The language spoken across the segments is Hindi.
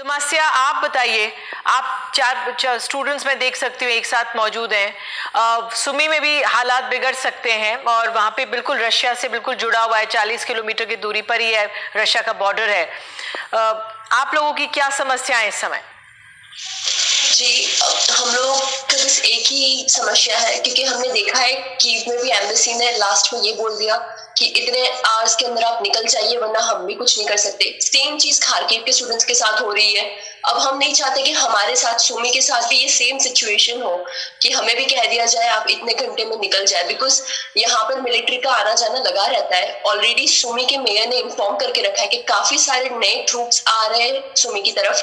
दुमासिया, आप बताइए। आप चार स्टूडेंट्स में देख सकती हूँ एक साथ मौजूद हैं। सुमी में भी हालात बिगड़ सकते हैं और वहाँ पे बिल्कुल रशिया से बिल्कुल जुड़ा हुआ है, 40 किलोमीटर की दूरी पर ही है, रशिया का बॉर्डर है। आप लोगों की क्या समस्याएं इस समय? जी, हम लोग का बस एक ही समस्या है, क्योंकि हमने देखा है कीव में भी एम्बेसी ने लास्ट में ये बोल दिया कि इतने आवर्स के अंदर आप निकल जाइए वरना हम भी कुछ नहीं कर सकते। सेम चीज खारकीव के स्टूडेंट्स के साथ हो रही है। अब हम नहीं चाहते कि हमारे साथ, सुमी के साथ भी ये सेम सिचुएशन हो कि हमें भी कह दिया जाए आप इतने घंटे में निकल जाए, बिकॉज यहाँ पर मिलिट्री का आना जाना लगा रहता है। ऑलरेडी सुमी के मेयर ने इन्फॉर्म करके रखा है कि काफी सारे नए ट्रूप्स आ रहे हैं सुमी की तरफ।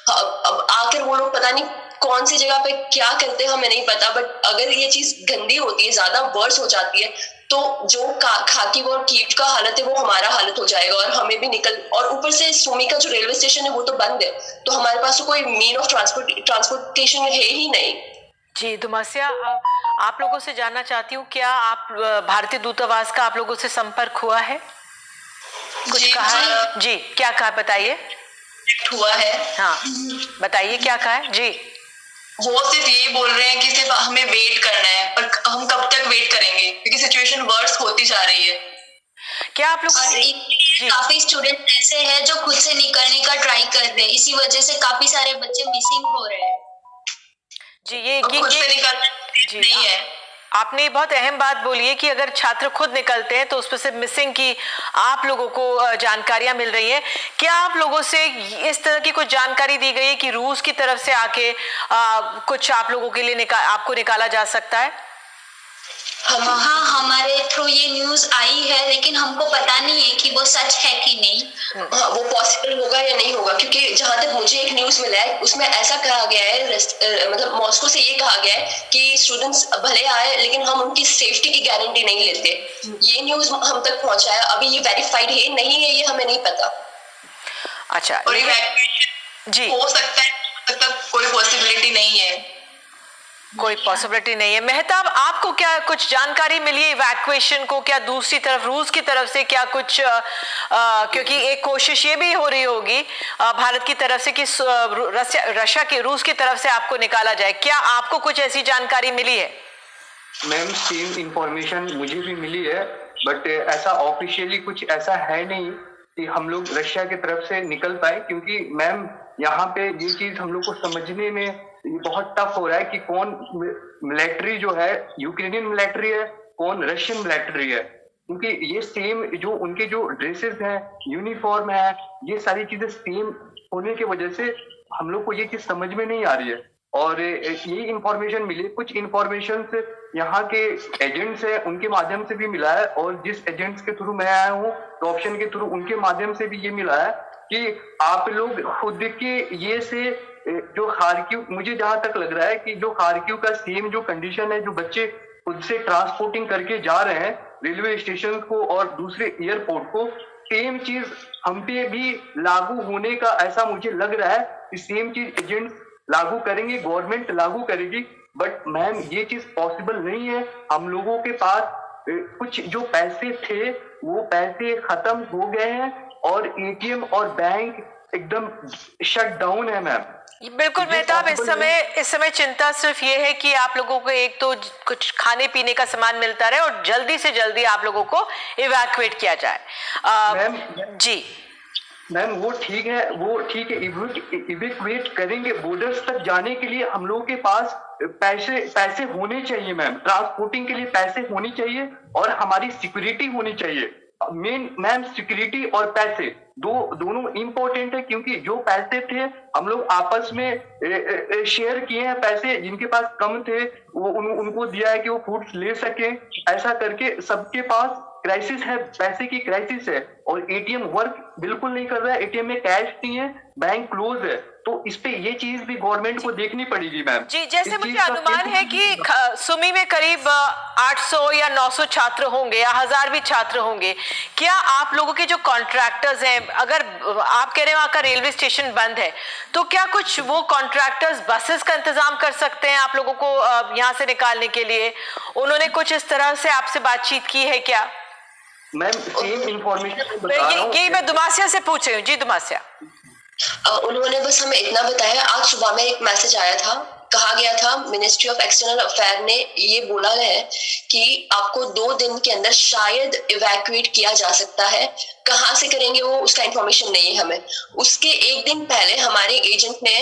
अब आकर वो लोग पता नहीं कौन सी जगह पे क्या करते हैं हमें नहीं पता, बट अगर ये चीज गंदी होती है, ज्यादा वर्स हो जाती है, तो जो खाकी और कीट का हालत है वो हमारा हालत हो जाएगा और हमें भी और ऊपर से सुमी का जो रेलवे स्टेशन है वो तो बंद है, तो हमारे पास तो कोई मीन ऑफ ट्रांसपोर्टेशन है ही नहीं। जी दुमासिया, आप लोगों से जानना चाहती हूँ, क्या आप भारतीय दूतावास का आप लोगों से संपर्क हुआ है? कुछ कहा है? जी, क्या कहा, बताइए। हुआ है। हाँ, बताइए क्या कहा है। जी, वो सिर्फ यही बोल रहे हैं कि सिर्फ हमें वेट करना है, पर हम कब तक वेट करेंगे, क्योंकि सिचुएशन वर्स होती जा रही है। क्या आप लोग काफी स्टूडेंट ऐसे हैं जो खुद से निकलने का ट्राई कर रहे हैं, इसी वजह से काफी सारे बच्चे मिसिंग हो रहे हैं। जी, ये खुद से निकलना नहीं है। आपने बहुत अहम बात बोली है कि अगर छात्र खुद निकलते हैं तो उसमें से मिसिंग की आप लोगों को जानकारियां मिल रही हैं। क्या आप लोगों से इस तरह की कुछ जानकारी दी गई है कि रूस की तरफ से आके कुछ आप लोगों के लिए आपको निकाला जा सकता है? हाँ, हमारे थ्रू ये न्यूज आई है, लेकिन हमको पता नहीं है कि वो सच है कि नहीं। हाँ, वो पॉसिबल होगा या नहीं होगा, क्योंकि जहां तक मुझे एक न्यूज मिला है उसमें ऐसा कहा गया है, मतलब मॉस्को से ये कहा गया है कि स्टूडेंट्स भले आए लेकिन हम उनकी सेफ्टी की गारंटी नहीं लेते। ये न्यूज हम तक पहुंचा है, अभी ये वेरीफाइड है नहीं है ये हमें नहीं पता। अच्छा, और इवैक्यूएशन जी हो सकता है, कोई पॉसिबिलिटी नहीं है। कोई पॉसिबिलिटी नहीं है। मेहताब, आपको क्या कुछ जानकारी मिली है इवैक्यूएशन को? क्या दूसरी तरफ रूस की तरफ से क्या कुछ क्योंकि एक कोशिश ये भी हो रही होगी भारत की तरफ से कि रशिया की रूस की तरफ से आपको निकाला जाए, क्या आपको कुछ ऐसी जानकारी मिली है? मैम, सेम इंफॉर्मेशन मुझे भी मिली है, बट ऐसा ऑफिशियली कुछ ऐसा है नहीं कि हम लोग रशिया की तरफ से निकल पाए, क्योंकि मैम यहाँ पे ये चीज हम लोग को समझने में ये बहुत टफ हो रहा है कि कौन मिलिट्री जो है यूक्रेनियन मिलिट्री है, कौन रशियन मिलिट्री है, क्योंकि ये सेम जो उनके जो ड्रेसेस हैं, यूनिफॉर्म है, ये सारी चीजें सेम होने की वजह से हम लोग को ये चीज समझ में नहीं आ रही है। और यही इंफॉर्मेशन मिली, कुछ इंफॉर्मेशन यहाँ के एजेंट्स हैं उनके माध्यम से भी मिला है, और जिस एजेंट्स के थ्रू मैं आया हूँ तो ऑप्शन के थ्रू उनके माध्यम से भी ये मिला है कि आप लोग खुद के ये से जो खारकीव, मुझे जहां तक लग रहा है कि जो खारकीव का सेम जो कंडीशन है, जो बच्चे खुद से ट्रांसपोर्टिंग करके जा रहे हैं रेलवे स्टेशन को और दूसरे एयरपोर्ट को, सेम चीज हम पे भी लागू होने का ऐसा मुझे लग रहा है कि सेम चीज एजेंट्स लागू करेंगे, गवर्नमेंट लागू करेगी। बट मैम ये चीज पॉसिबल नहीं है। हम लोगों के पास कुछ जो पैसे थे वो पैसे खत्म हो गए हैं और एटीएम और बैंक एकदम शट डाउन है मैम। बिल्कुल मेहताब, इस समय चिंता सिर्फ ये है कि आप लोगों को एक तो कुछ खाने पीने का सामान मिलता रहे और जल्दी से जल्दी आप लोगों को इवैक्यूएट किया जाए। जी मैम, वो ठीक है, इवैक्यूएट करेंगे। बॉर्डर्स तक जाने के लिए हम लोगों के पास पैसे होने चाहिए मैम, ट्रांसपोर्टिंग के लिए पैसे होने चाहिए और हमारी सिक्योरिटी होनी चाहिए। मेन मैम, सिक्योरिटी और पैसे दोनों इंपॉर्टेंट है, क्योंकि जो पैसे थे हम लोग आपस में शेयर किए हैं, पैसे जिनके पास कम थे वो उनको दिया है कि वो फूड्स ले सके। ऐसा करके सबके पास क्राइसिस है, पैसे की क्राइसिस है, और एटीएम वर्क बिल्कुल नहीं कर रहा है, एटीएम में कैश नहीं है, बैंक क्लोज है। तो इस पे ये चीज भी गवर्नमेंट को देखनी पड़ेगी मैम। जी, जैसे मुझे अनुमान है कि सुमी में करीब 800 या 900 छात्र होंगे या 1000 भी छात्र होंगे। क्या आप लोगों के जो कॉन्ट्रैक्टर्स हैं, अगर आप कह रहे हैं वहां का रेलवे स्टेशन बंद है, तो क्या कुछ वो कॉन्ट्रैक्टर्स बसेस का इंतजाम कर सकते हैं आप लोगों को यहाँ से निकालने के लिए? उन्होंने कुछ इस तरह से आपसे बातचीत की है क्या? मैम, सेम इंफॉर्मेशन बता रहा हूं। यही मैं दुमासिया से पूछ रही हूँ। जी दुमासिया। उन्होंने बस हमें इतना बताया, आज सुबह में एक मैसेज आया था, कहा गया था मिनिस्ट्री ऑफ एक्सटर्नल अफेयर ने ये बोला है कि आपको 2 दिन के अंदर शायद इवैक्यूएट किया जा सकता है। कहाँ से करेंगे वो, उसका इंफॉर्मेशन नहीं है हमें। उसके एक दिन पहले हमारे एजेंट ने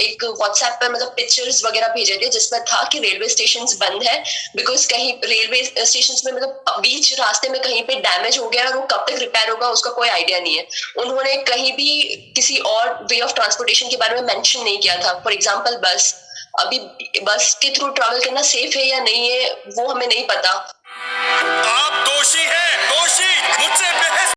एक व्हाट्सएप पर मतलब पिक्चर्स वगैरह भेजे थे जिसमें था कि रेलवे स्टेशन बंद है, बिकॉज कहीं रेलवे स्टेशन में मतलब बीच रास्ते में कहीं पे डैमेज हो गया और वो कब तक रिपेयर होगा उसका कोई आइडिया नहीं है। उन्होंने कहीं भी किसी और वे ऑफ ट्रांसपोर्टेशन के बारे में मेंशन नहीं किया था। फॉर एग्जांपल बस, अभी बस के थ्रू ट्रैवल करना सेफ है या नहीं है वो हमें नहीं पता। आप दोषी हैं, दोषी। मुझसे बहस